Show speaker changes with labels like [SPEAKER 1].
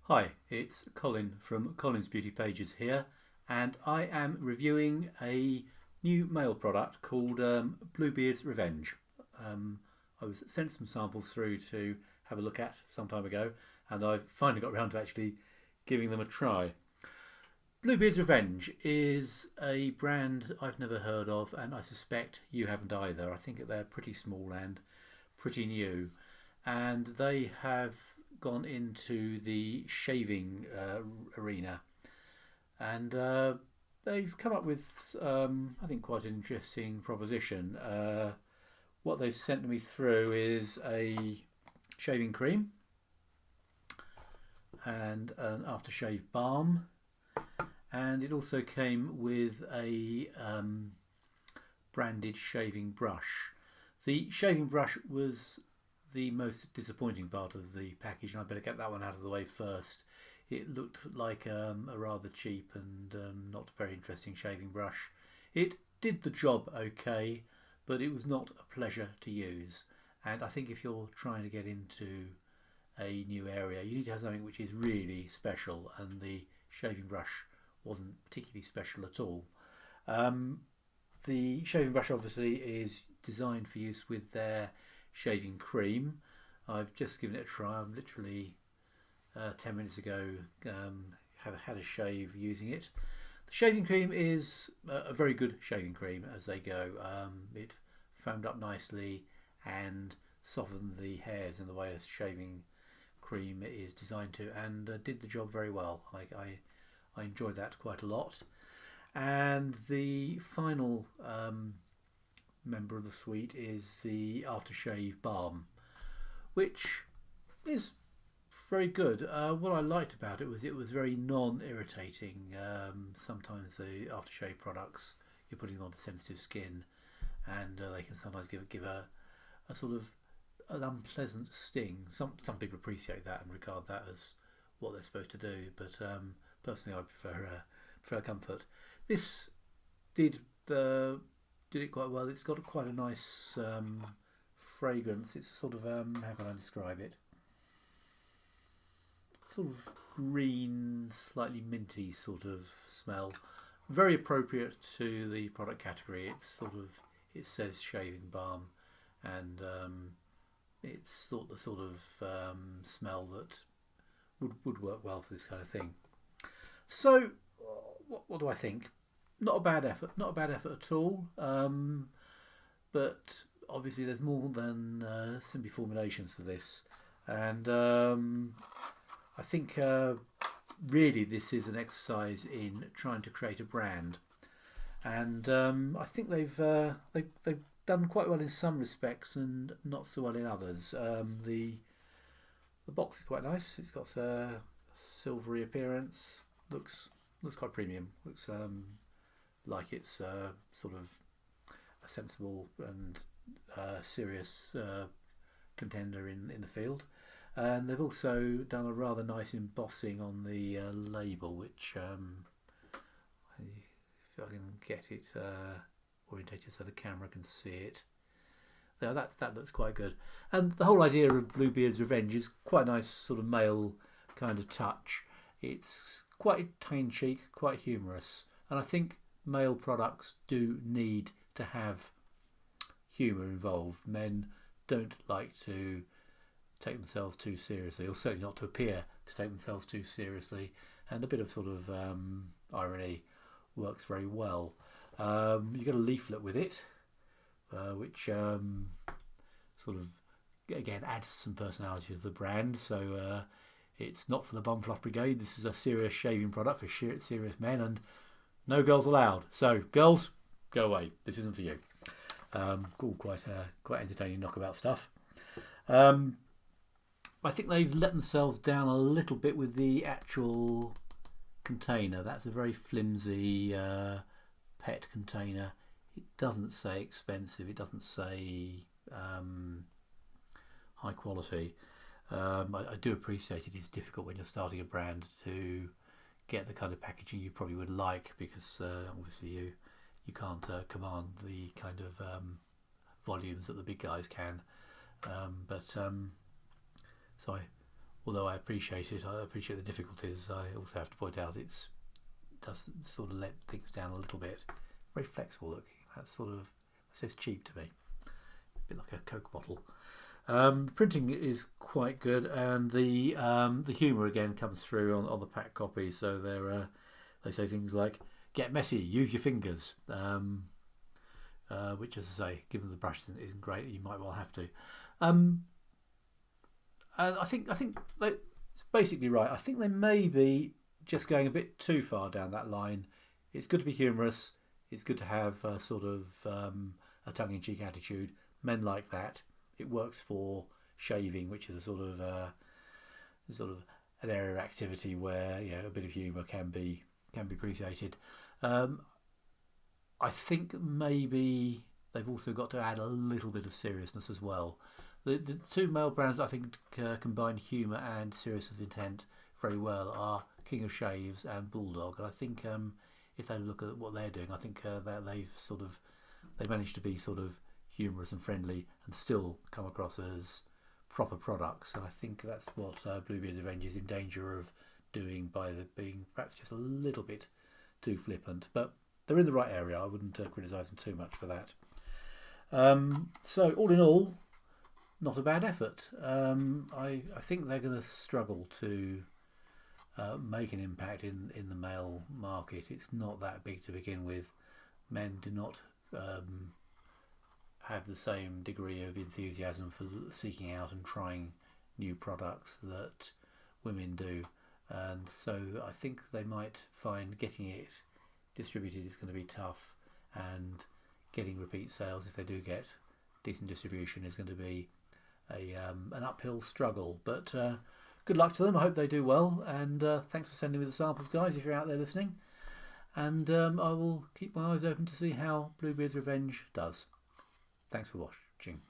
[SPEAKER 1] Hi, it's Colin from Colin's Beauty Pages here, and I am reviewing a new male product called Bluebeard's Revenge. I was sent some samples through to have a look at some time ago, and I've finally got around to actually giving them a try. Bluebeard's Revenge is a brand I've never heard of, and I suspect you haven't either. I think they're pretty small and pretty new, and they have gone into the shaving arena, and they've come up with I think quite an interesting proposition. What they've sent me through is a shaving cream and an aftershave balm, and it also came with a branded shaving brush. The shaving brush was the most disappointing part of the package, and I better get that one out of the way first. It looked like a rather cheap and not very interesting shaving brush. It did the job okay, but it was not a pleasure to use. And I think if you're trying to get into a new area, you need to have something which is really special, and the shaving brush wasn't particularly special at all. The shaving brush obviously is designed for use with their shaving cream. I've just given it a try. I'm literally 10 minutes ago have had a shave using it. The shaving cream is a very good shaving cream as they go. It foamed up nicely and softened the hairs in the way a shaving cream is designed to, and did the job very well. I enjoyed that quite a lot. And the final member of the suite is the aftershave balm, which is very good. What I liked about it was very non-irritating. Sometimes the aftershave products you're putting on sensitive skin, and they can sometimes give a sort of an unpleasant sting. Some people appreciate that and regard that as what they're supposed to do, but personally I prefer comfort. This did it quite well. It's got quite a nice fragrance. It's a sort of how can I describe it? Sort of green, slightly minty sort of smell. Very appropriate to the product category. It says shaving balm, and it's the sort of smell that would work well for this kind of thing. So, what do I think? Not a bad effort. Not a bad effort at all. But obviously, there's more than simply formulations for this, and I think really this is an exercise in trying to create a brand, and I think they've done quite well in some respects and not so well in others. The box is quite nice. It's got a silvery appearance. Looks quite premium. Looks like it's sort of a sensible and serious contender in the field. And they've also done a rather nice embossing on the label, which if I can get it orientated so the camera can see it. Now that looks quite good. And the whole idea of Bluebeard's Revenge is quite a nice sort of male kind of touch. It's quite tongue-in-cheek, quite humorous, and I think male products do need to have humour involved. Men don't like to take themselves too seriously, or certainly not to appear to take themselves too seriously, and a bit of sort of irony works very well. You get a leaflet with it, which sort of again adds some personality to the brand. So it's not for the bum fluff brigade. This is a serious shaving product for serious men, and no girls allowed. So girls, go away. This isn't for you. Quite entertaining knockabout stuff. I think they've let themselves down a little bit with the actual container. That's a very flimsy PET container. It doesn't say expensive. It doesn't say high quality. I do appreciate it is difficult when you're starting a brand to get the kind of packaging you probably would like, because obviously you can't command the kind of volumes that the big guys can. So although I appreciate it, I appreciate the difficulties. I also have to point out it does sort of let things down a little bit. Very flexible looking. That says cheap to me. A bit like a Coke bottle. Printing is quite good, and the humour again comes through on the pack copy. So they say things like "get messy, use your fingers," which, as I say, given the brush isn't great, you might well have to. And I think it's basically right. I think they may be just going a bit too far down that line. It's good to be humorous. It's good to have a tongue-in-cheek attitude. Men like that. It works for shaving, which is a sort of an area of activity where a bit of humour can be appreciated. I think maybe they've also got to add a little bit of seriousness as well. The two male brands I think combine humour and seriousness of intent very well are King of Shaves and Bulldog. And I think if they look at what they're doing, I think that they've managed to be sort of humorous and friendly and still come across as proper products. And I think that's what Bluebeard's Revenge is in danger of doing by being perhaps just a little bit too flippant. But they're in the right area. I wouldn't criticise them too much for that. So all in all, not a bad effort. I think they're going to struggle to make an impact in the male market. It's not that big to begin with. Men do not have the same degree of enthusiasm for seeking out and trying new products that women do, and so I think they might find getting it distributed is going to be tough, and getting repeat sales, if they do get decent distribution, is going to be an uphill struggle. But good luck to them. I hope they do well, and thanks for sending me the samples, guys, if you're out there listening, and I will keep my eyes open to see how Bluebeard's Revenge does. Thanks for watching.